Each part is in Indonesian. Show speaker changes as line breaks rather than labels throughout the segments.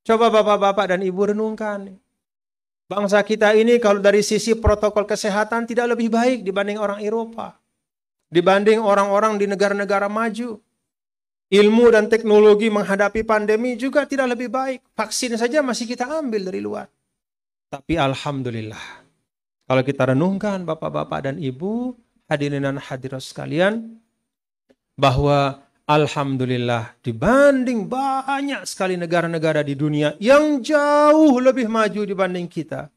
Coba bapak-bapak dan ibu renungkan. Bangsa kita ini kalau dari sisi protokol kesehatan tidak lebih baik dibanding orang Eropa. Dibanding orang-orang di negara-negara maju. Ilmu dan teknologi menghadapi pandemi juga tidak lebih baik. Vaksin saja masih kita ambil dari luar. Tapi alhamdulillah. Kalau kita renungkan bapak-bapak dan ibu, hadirin dan hadirat sekalian, bahwa alhamdulillah dibanding banyak sekali negara-negara di dunia yang jauh lebih maju dibanding kita,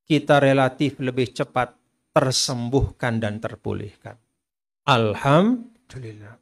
kita relatif lebih cepat tersembuhkan dan terpulihkan. Alhamdulillah.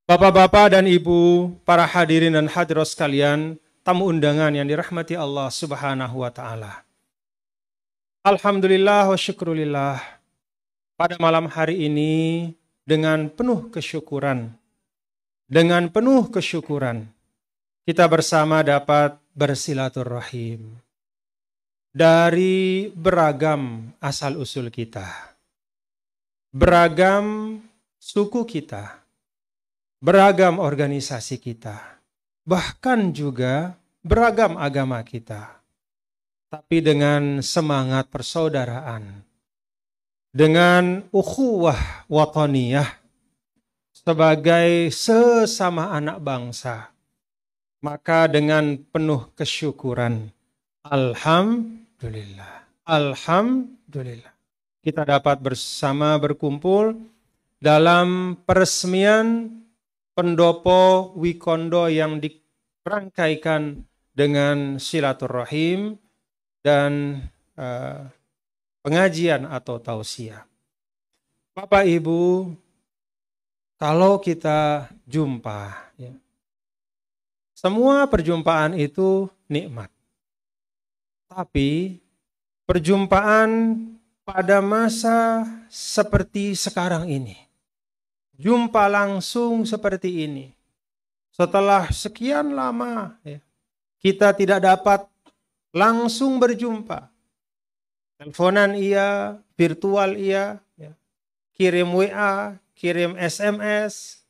Bapak-bapak dan ibu, para hadirin dan hadirat sekalian, tamu undangan yang dirahmati Allah Subhanahu wa taala. Alhamdulillah wa syukrulillah. Pada malam hari ini dengan penuh kesyukuran kita bersama dapat bersilaturahim dari beragam asal usul kita, beragam suku kita, beragam organisasi kita, bahkan juga beragam agama kita. Tapi dengan semangat persaudaraan, dengan ukhuwah wataniyah sebagai sesama anak bangsa, maka dengan penuh kesyukuran, alhamdulillah, kita dapat bersama berkumpul dalam peresmian pendopo Wikondo yang dirangkaikan dengan silaturahim dan pengajian atau tausiah. Bapak Ibu, kalau kita jumpa, ya, semua perjumpaan itu nikmat. Tapi perjumpaan pada masa seperti sekarang ini, jumpa langsung seperti ini. Setelah sekian lama ya, kita tidak dapat langsung berjumpa. Teleponan iya, virtual iya, ya. Kirim WA, kirim SMS,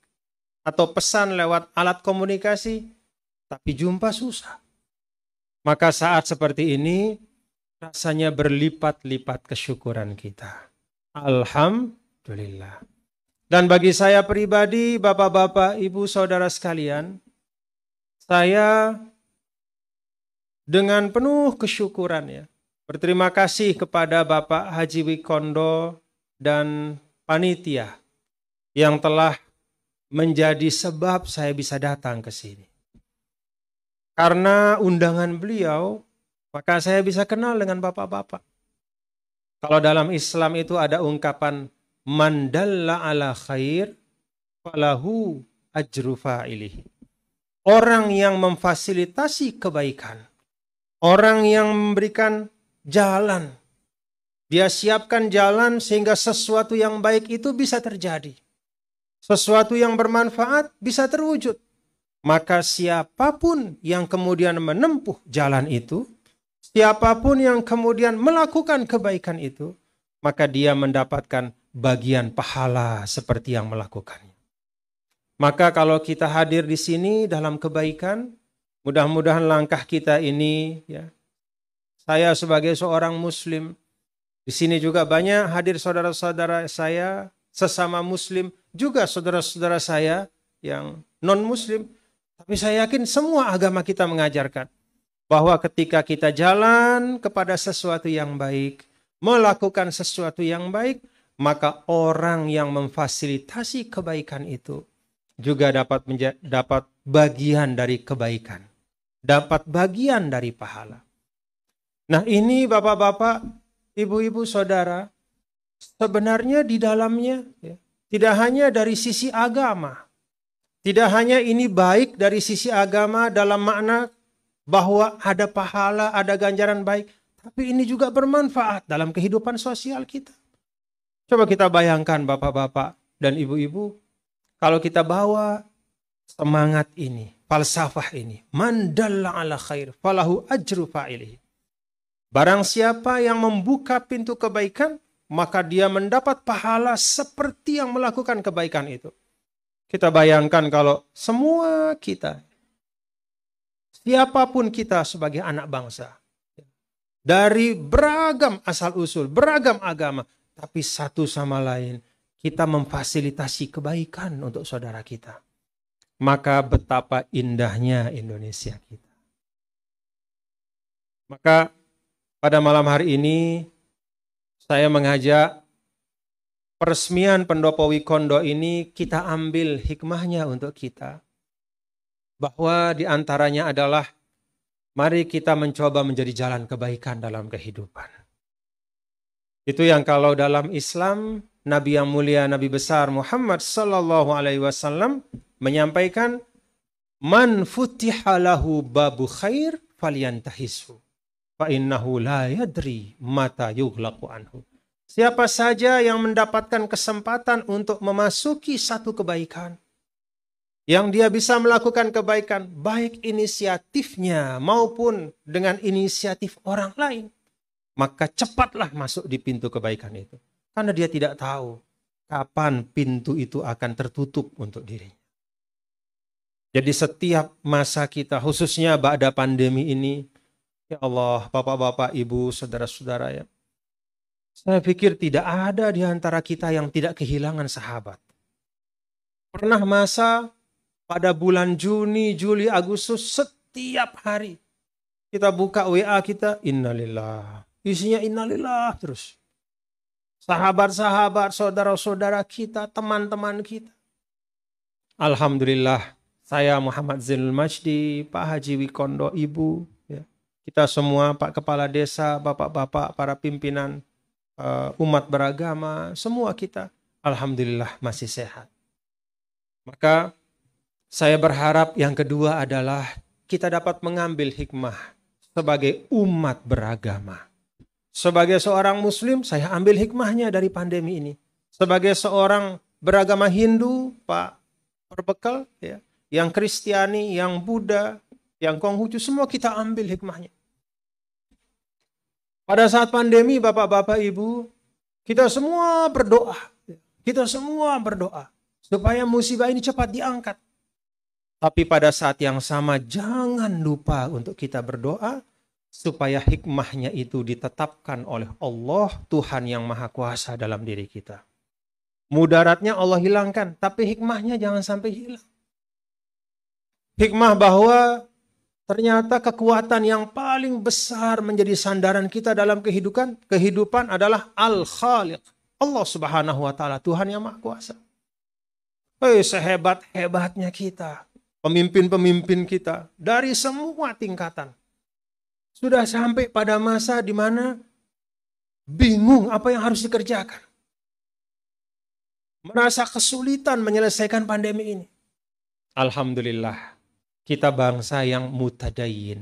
atau pesan lewat alat komunikasi. Tapi jumpa susah. Maka saat seperti ini rasanya berlipat-lipat kesyukuran kita. Alhamdulillah. Dan bagi saya pribadi, bapak-bapak, ibu, saudara sekalian, saya dengan penuh kesyukuran ya, berterima kasih kepada Bapak Haji Wikondo dan panitia yang telah menjadi sebab saya bisa datang ke sini. Karena undangan beliau, maka saya bisa kenal dengan bapak-bapak. Kalau dalam Islam itu ada ungkapan man dalla ala khair falahu ajru fa'ilih. Orang yang memfasilitasi kebaikan, orang yang memberikan jalan, dia siapkan jalan sehingga sesuatu yang baik itu bisa terjadi. Sesuatu yang bermanfaat bisa terwujud. Maka siapapun yang kemudian menempuh jalan itu, siapapun yang kemudian melakukan kebaikan itu, maka dia mendapatkan bagian pahala seperti yang melakukannya. Maka kalau kita hadir di sini dalam kebaikan, mudah-mudahan langkah kita ini, ya, saya sebagai seorang muslim, di sini juga banyak hadir saudara-saudara saya, sesama muslim, juga saudara-saudara saya yang non-muslim. Tapi saya yakin semua agama kita mengajarkan bahwa ketika kita jalan kepada sesuatu yang baik, melakukan sesuatu yang baik, maka orang yang memfasilitasi kebaikan itu juga dapat bagian dari kebaikan, dapat bagian dari pahala. Nah ini bapak-bapak, ibu-ibu, saudara, sebenarnya di dalamnya ya, tidak hanya dari sisi agama, tidak hanya ini baik dari sisi agama dalam makna bahwa ada pahala, ada ganjaran baik, tapi ini juga bermanfaat dalam kehidupan sosial kita. Coba kita bayangkan bapak-bapak, dan ibu-ibu, kalau kita bawa semangat ini, falsafah ini, man dalla ala khair falahu ajru fa'ilihi. Barang siapa yang membuka pintu kebaikan, maka dia mendapat pahala seperti yang melakukan kebaikan itu. Kita bayangkan kalau semua kita, siapapun kita sebagai anak bangsa, dari beragam asal-usul, beragam agama, tapi satu sama lain, kita memfasilitasi kebaikan untuk saudara kita. Maka betapa indahnya Indonesia kita. Maka pada malam hari ini, saya mengajak peresmian Pendopo Wikondo ini kita ambil hikmahnya untuk kita. Bahwa diantaranya adalah mari kita mencoba menjadi jalan kebaikan dalam kehidupan. Itu yang kalau dalam Islam, Nabi yang mulia, Nabi besar Muhammad sallallahu alaihi wasallam menyampaikan, man futiha lahu babu khair falyantahisu fa innahu la yadri mata yughlaqu anhu. Siapa saja yang mendapatkan kesempatan untuk memasuki satu kebaikan, yang dia bisa melakukan kebaikan, baik inisiatifnya maupun dengan inisiatif orang lain, maka cepatlah masuk di pintu kebaikan itu. Karena dia tidak tahu kapan pintu itu akan tertutup untuk dirinya. Jadi setiap masa kita, khususnya ba'da pandemi ini, ya Allah, bapak-bapak, ibu, saudara-saudara ya, saya pikir tidak ada di antara kita yang tidak kehilangan sahabat. Pernah masa pada bulan Juni, Juli, Agustus, setiap hari kita buka WA kita, innalillah. Isinya innalillah terus. Sahabat-sahabat, saudara-saudara kita, teman-teman kita. Alhamdulillah, saya Muhammad Zainul Majdi, Pak Haji Wikondo, Ibu, ya, kita semua, Pak Kepala Desa, Bapak-bapak, para pimpinan umat beragama, semua kita, alhamdulillah masih sehat. Maka saya berharap yang kedua adalah kita dapat mengambil hikmah sebagai umat beragama. Sebagai seorang muslim, saya ambil hikmahnya dari pandemi ini. Sebagai seorang beragama Hindu, Pak Perbekal, ya, yang Kristiani, yang Buddha, yang Konghucu, semua kita ambil hikmahnya. Pada saat pandemi, bapak-bapak, ibu, kita semua berdoa. Kita semua berdoa supaya musibah ini cepat diangkat. Tapi pada saat yang sama jangan lupa untuk kita berdoa supaya hikmahnya itu ditetapkan oleh Allah, Tuhan yang Maha Kuasa dalam diri kita. Mudaratnya Allah hilangkan, tapi hikmahnya jangan sampai hilang. Hikmah bahwa ternyata kekuatan yang paling besar menjadi sandaran kita dalam kehidupan adalah Al-Khaliq, Allah Subhanahu wa taala, Tuhan yang Maha Kuasa. Sehebat-hebatnya kita, pemimpin-pemimpin kita dari semua tingkatan sudah sampai pada masa di mana bingung apa yang harus dikerjakan. Merasa kesulitan menyelesaikan pandemi ini. Alhamdulillah, kita bangsa yang mutadayin,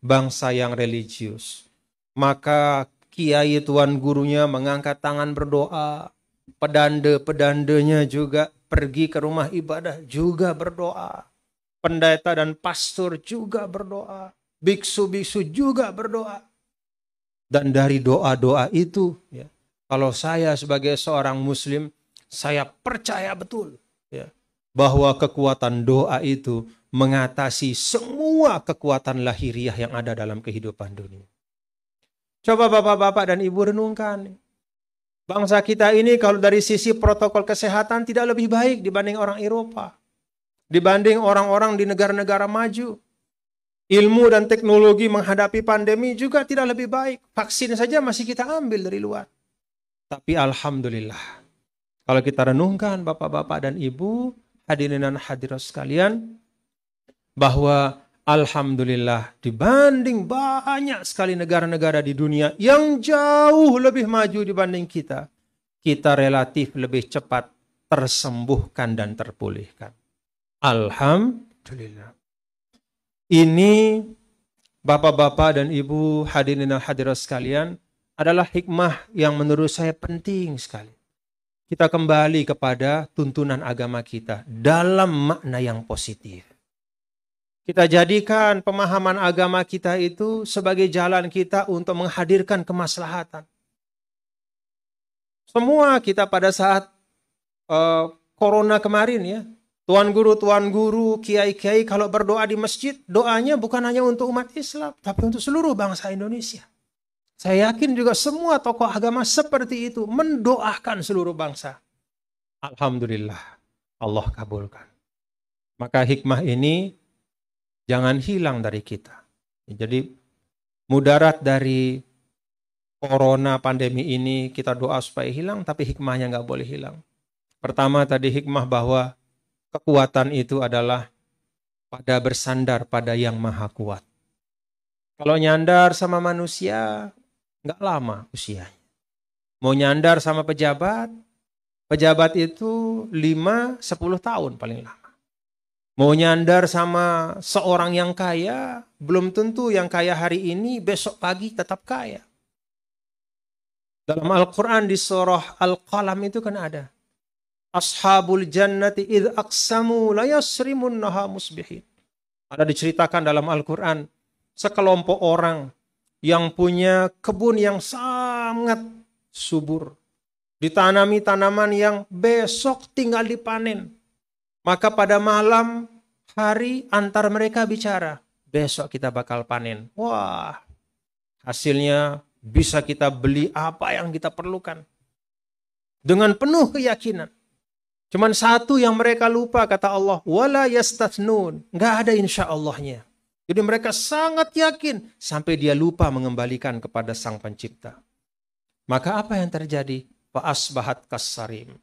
bangsa yang religius. Maka kiai tuan gurunya mengangkat tangan berdoa, pedanda-pedandanya juga pergi ke rumah ibadah juga berdoa. Pendeta dan pastor juga berdoa. Biksu-biksu juga berdoa. Dan dari doa-doa itu, ya, kalau saya sebagai seorang muslim, saya percaya betul, ya, bahwa kekuatan doa itu mengatasi semua kekuatan lahiriah yang ada dalam kehidupan dunia. Coba bapak-bapak dan ibu renungkan. Bangsa kita ini kalau dari sisi protokol kesehatan tidak lebih baik dibanding orang Eropa. Dibanding orang-orang di negara-negara maju. Ilmu dan teknologi menghadapi pandemi juga tidak lebih baik. Vaksin saja masih kita ambil dari luar. Tapi alhamdulillah, kalau kita renungkan bapak-bapak dan ibu, hadirin dan hadirat sekalian, bahwa alhamdulillah dibanding banyak sekali negara-negara di dunia yang jauh lebih maju dibanding kita, kita relatif lebih cepat tersembuhkan dan terpulihkan. Alhamdulillah. Ini bapak-bapak dan ibu, hadirin dan hadirat sekalian, adalah hikmah yang menurut saya penting sekali. kita kembali kepada tuntunan agama kita dalam makna yang positif. Kita jadikan pemahaman agama kita itu sebagai jalan kita untuk menghadirkan kemaslahatan. Semua kita pada saat corona kemarin ya, tuan guru, kiai-kiai kalau berdoa di masjid, doanya bukan hanya untuk umat Islam, tapi untuk seluruh bangsa Indonesia. Saya yakin juga semua tokoh agama seperti itu mendoakan seluruh bangsa. Alhamdulillah, Allah kabulkan. Maka hikmah ini jangan hilang dari kita. Jadi mudarat dari corona pandemi ini kita doa supaya hilang, tapi hikmahnya nggak boleh hilang. Pertama tadi hikmah bahwa kekuatan itu adalah pada bersandar pada yang maha kuat. Kalau nyandar sama manusia, nggak lama usianya. Mau nyandar sama pejabat, pejabat itu 5-10 tahun paling lama. Mau nyandar sama seorang yang kaya, belum tentu yang kaya hari ini, besok pagi tetap kaya. Dalam Al-Quran di surah Al-Qalam itu kan ada. Ashabul jannati idh aqsamu la yasrimunnaha musbihin. Ada diceritakan dalam Al-Quran, sekelompok orang yang punya kebun yang sangat subur. Ditanami tanaman yang besok tinggal dipanen. Maka pada malam hari antar mereka bicara, besok kita bakal panen. Wah, hasilnya bisa kita beli apa yang kita perlukan. Dengan penuh keyakinan. Cuman satu yang mereka lupa, kata Allah, wala yastathnun. Nggak ada insya Allahnya. Jadi mereka sangat yakin sampai dia lupa mengembalikan kepada Sang Pencipta. Maka apa yang terjadi? Fa asbahat kassarim.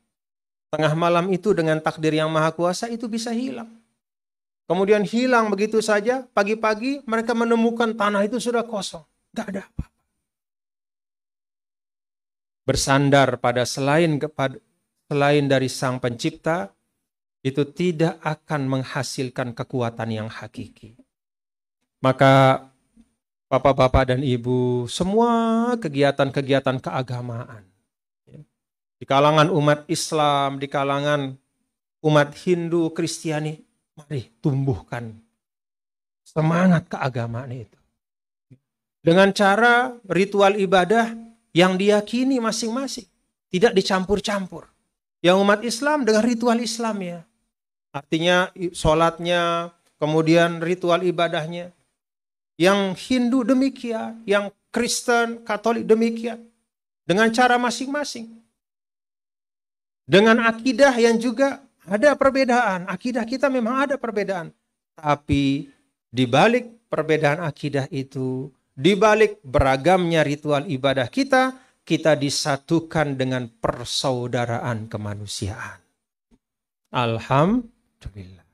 Tengah malam itu dengan takdir yang maha kuasa itu bisa hilang. Kemudian hilang begitu saja, pagi-pagi mereka menemukan tanah itu sudah kosong. Nggak ada apa-apa. Bersandar pada selain dari Sang Pencipta, itu tidak akan menghasilkan kekuatan yang hakiki. Maka Bapak-bapak dan Ibu, semua kegiatan-kegiatan keagamaan, di kalangan umat Islam, di kalangan umat Hindu, Kristiani, mari tumbuhkan semangat keagamaan itu. Dengan cara ritual ibadah yang diyakini masing-masing. Tidak dicampur-campur. Yang umat Islam dengan ritual Islamnya. Artinya sholatnya, kemudian ritual ibadahnya. Yang Hindu demikian, yang Kristen, Katolik demikian. Dengan cara masing-masing. Dengan akidah yang juga ada perbedaan. Akidah kita memang ada perbedaan. Tapi di balik perbedaan akidah itu, di balik beragamnya ritual ibadah kita, kita disatukan dengan persaudaraan kemanusiaan. Alhamdulillah.